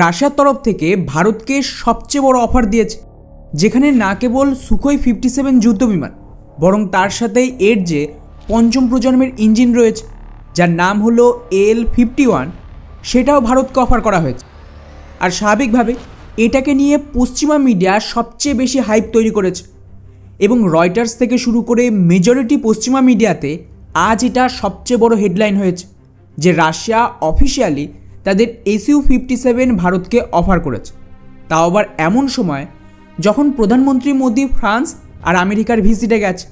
রাশিয়ার তরফ থেকে ভারতকে সবচেয়ে বড় অফার দিয়েছে, যেখানে না কেবল সুখোই 57 যুদ্ধবিমান বরং তার সাথে এর যে পঞ্চম প্রজন্মের ইঞ্জিন রয়েছে যার নাম হলো AL-51, সেটাও ভারতকে অফার করা হয়েছে। আর স্বাভাবিকভাবে এটাকে নিয়ে পশ্চিমা মিডিয়া সবচেয়ে বেশি হাইপ তৈরি করেছে এবং রয়টার্স থেকে শুরু করে মেজরিটি পশ্চিমা মিডিয়াতে আজ এটা সবচেয়ে বড় হেডলাইন হয়েছে যে রাশিয়া অফিসিয়ালি তাদের SU-57 ভারতকে অফার করেছে। তাও আবার এমন সময় যখন প্রধানমন্ত্রী মোদি ফ্রান্স আর আমেরিকার ভিজিটে গেছে।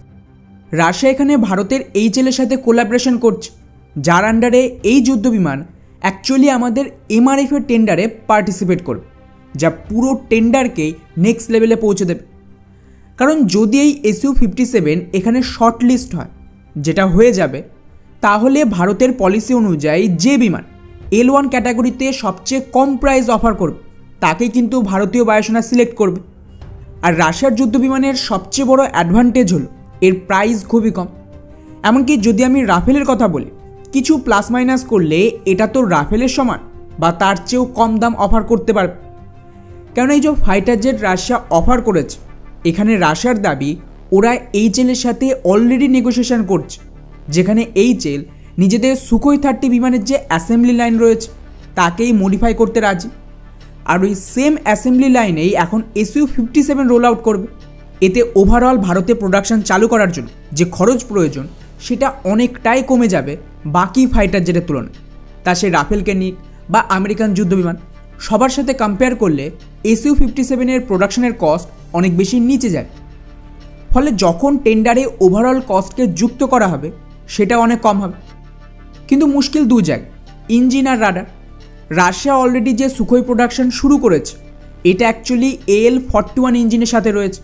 রাশিয়া এখানে ভারতের HAL-এর সাথে কোলাবোরেশন করছে, যার আন্ডারে এই যুদ্ধবিমান অ্যাকচুয়ালি আমাদের MRF-এর টেন্ডারে পার্টিসিপেট করবে, যা পুরো টেন্ডারকেই নেক্সট লেভেলে পৌঁছে দেবে। কারণ যদি এই SU-57 এখানে শর্ট লিস্ট হয়, যেটা হয়ে যাবে, তাহলে ভারতের পলিসি অনুযায়ী যে বিমান L1 ক্যাটাগরিতে সবচেয়ে কম প্রাইস অফার করবে তাকেই কিন্তু ভারতীয় বায়ুসেনা সিলেক্ট করবে। আর রাশিয়ার যুদ্ধবিমানের সবচেয়ে বড় অ্যাডভান্টেজ হলো এর প্রাইস খুবই কম। এমনকি যদি আমি রাফেলের কথা বলি, কিছু প্লাস মাইনাস করলে এটা তো রাফেলের সমান বা তার চেয়েও কম দাম অফার করতে পারবে। কারণ এই যে ফাইটার জেট রাশিয়া অফার করেছে, এখানে রাশিয়ার দাবি ওরা HAL-এর সাথে অলরেডি নেগোসিয়েশন করছে, যেখানে HAL নিজেদের সুখোই 30 বিমানের যে অ্যাসেম্বলি লাইন রয়েছে তাকেই মডিফাই করতে রাজি। আর ওই সেম অ্যাসেম্বলি লাইনেই এখন SU-57 রোল আউট করবে। এতে ওভারঅল ভারতে প্রোডাকশন চালু করার জন্য যে খরচ প্রয়োজন সেটা অনেকটাই কমে যাবে বাকি ফাইটার জেটের তুলনায়। তা সে রাফেলকে নিক বা আমেরিকান যুদ্ধবিমান, সবার সাথে কম্পেয়ার করলে SU-57 প্রোডাকশনের কস্ট অনেক বেশি নিচে যায়। ফলে যখন টেন্ডারে ওভারঅল কস্টকে যুক্ত করা হবে সেটা অনেক কম হবে। কিন্তু মুশকিল দু জায়গায়, ইঞ্জিন আর রাডার। রাশিয়া অলরেডি যে সুখোই প্রোডাকশন শুরু করেছে এটা অ্যাকচুয়ালি AL-41 ইঞ্জিনের সাথে রয়েছে।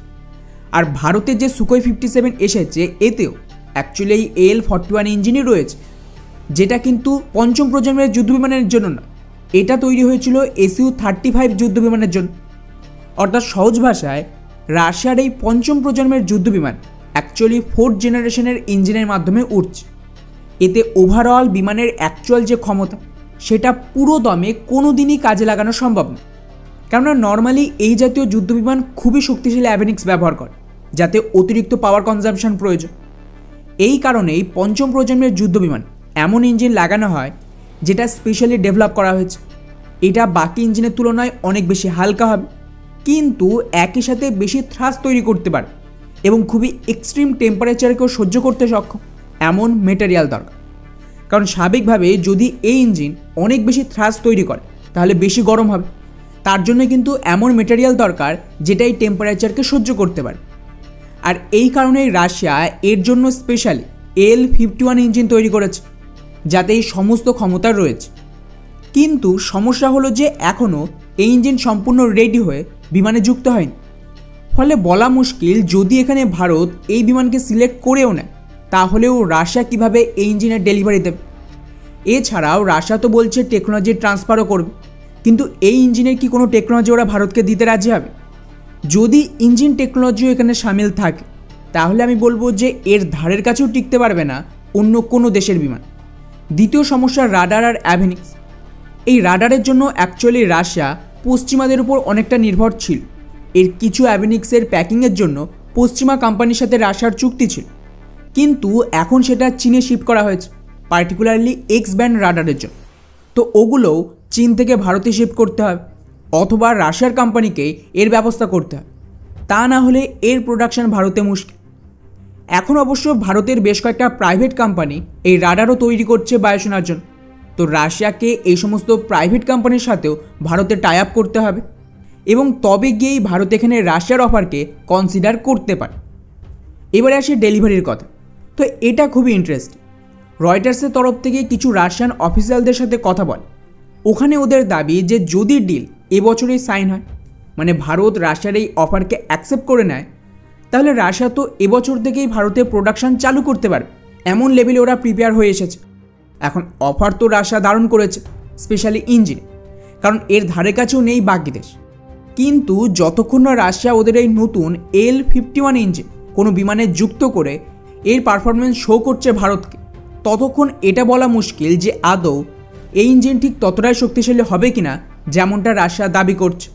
আর ভারতের যে সুখোই 57 এসেছে এতেও অ্যাকচুয়ালি এই AL-41 ইঞ্জিনই রয়েছে, যেটা কিন্তু পঞ্চম প্রজন্মের যুদ্ধবিমানের জন্য না, এটা তৈরি হয়েছিল SU-35 যুদ্ধবিমানের জন্য। অর্থাৎ সহজ ভাষায় রাশিয়ার এই পঞ্চম প্রজন্মের যুদ্ধবিমান অ্যাকচুয়ালি 4th জেনারেশনের ইঞ্জিনের মাধ্যমে উঠছে। এতে ওভারঅল বিমানের অ্যাকচুয়াল যে ক্ষমতা সেটা পুরো দমে কোনো দিনই কাজে লাগানো সম্ভব না। কেননা নর্মালি এই জাতীয় যুদ্ধবিমান খুবই শক্তিশালী অ্যাভিনিক্স ব্যবহার করে, যাতে অতিরিক্ত পাওয়ার কনজাম্পশন প্রয়োজন। এই কারণেই পঞ্চম প্রজন্মের যুদ্ধবিমান এমন ইঞ্জিন লাগানো হয় যেটা স্পেশালি ডেভেলপ করা হয়েছে। এটা বাকি ইঞ্জিনের তুলনায় অনেক বেশি হালকা হবে, কিন্তু একই সাথে বেশি থ্রাস্ট তৈরি করতে পারে এবং খুবই এক্সট্রিম টেম্পারেচারকেও সহ্য করতে সক্ষম এমন মেটেরিয়াল দরকার। কারণ স্বাভাবিকভাবে যদি এই ইঞ্জিন অনেক বেশি থ্রাস্ট তৈরি করে তাহলে বেশি গরম হবে। তার জন্য কিন্তু এমন মেটেরিয়াল দরকার যেটা এই টেম্পারেচারকে সহ্য করতে পারে। আর এই কারণেই রাশিয়া এর জন্য স্পেশালি AL-51 ইঞ্জিন তৈরি করেছে, যাতে এই সমস্ত ক্ষমতা রয়েছে। কিন্তু সমস্যা হলো যে এখনও এই ইঞ্জিন সম্পূর্ণ রেডি হয়ে বিমানে যুক্ত হয়নি। ফলে বলা মুশকিল যদি এখানে ভারত এই বিমানকে সিলেক্ট করেও নেয় তাহলেও রাশিয়া কিভাবে এই ইঞ্জিনের ডেলিভারি দেবে। এছাড়াও রাশিয়া তো বলছে টেকনোলজি ট্রান্সফারও করবে, কিন্তু এই ইঞ্জিনের কি কোনো টেকনোলজি ওরা ভারতকে দিতে রাজি হবে? যদি ইঞ্জিন টেকনোলজিও এখানে সামিল থাকে তাহলে আমি বলবো যে এর ধারের কাছেও টিকতে পারবে না অন্য কোনো দেশের বিমান। দ্বিতীয় সমস্যা রাডার আর অ্যাভিনিক্স। এই রাডারের জন্য অ্যাকচুয়ালি রাশিয়া পশ্চিমাদের উপর অনেকটা নির্ভর ছিল। এর কিছু অ্যাভিনিক্সের প্যাকিংয়ের জন্য পশ্চিমা কোম্পানির সাথে রাশিয়ার চুক্তি ছিল, কিন্তু এখন সেটা চীনে শিফট করা হয়েছে, পার্টিকুলারলি এক্স ব্যান্ড রাডারের জন্য। তো ওগুলোও চীন থেকে ভারতে শিফট করতে হবে অথবা রাশিয়ার কোম্পানিকেই এর ব্যবস্থা করতে হবে, তা না হলে এর প্রোডাকশন ভারতে মুশকিল। এখন অবশ্য ভারতের বেশ কয়েকটা প্রাইভেট কোম্পানি এই রাডারও তৈরি করছে বায়ুসেনার জন্য। তো রাশিয়াকে এই সমস্ত প্রাইভেট কোম্পানির সাথেও ভারতে টাই আপ করতে হবে এবং তবে গিয়েই ভারত এখানে রাশিয়ার অফারকে কনসিডার করতে পারে। এবারে আসে ডেলিভারির কথা। তো এটা খুবই ইন্টারেস্টিং। রয়টার্সের তরফ থেকে কিছু রাশিয়ান অফিসিয়ালদের সাথে কথা বলে, ওখানে ওদের দাবি যে যদি ডিল এবছরেই সাইন হয়, মানে ভারত রাশিয়ার এই অফারকে অ্যাকসেপ্ট করে নেয়, তাহলে রাশিয়া তো এবছর থেকেই ভারতে প্রোডাকশন চালু করতে পারবে, এমন লেভেলে ওরা প্রিপেয়ার হয়ে এসেছে। এখন অফার তো রাশিয়া দারুণ করেছে, স্পেশালি ইঞ্জিন, কারণ এর ধারে কাছেও নেই বাকি দেশ। কিন্তু যতক্ষণ না রাশিয়া ওদের এই নতুন AL-51 ইঞ্জিন কোনো বিমানে যুক্ত করে এর পারফরমেন্স শো করছে ভারতকে, ততক্ষণ এটা বলা মুশকিল যে আদৌ এই ইঞ্জিন ঠিক ততটাই শক্তিশালী হবে কিনা যেমনটা রাশিয়া দাবি করছে।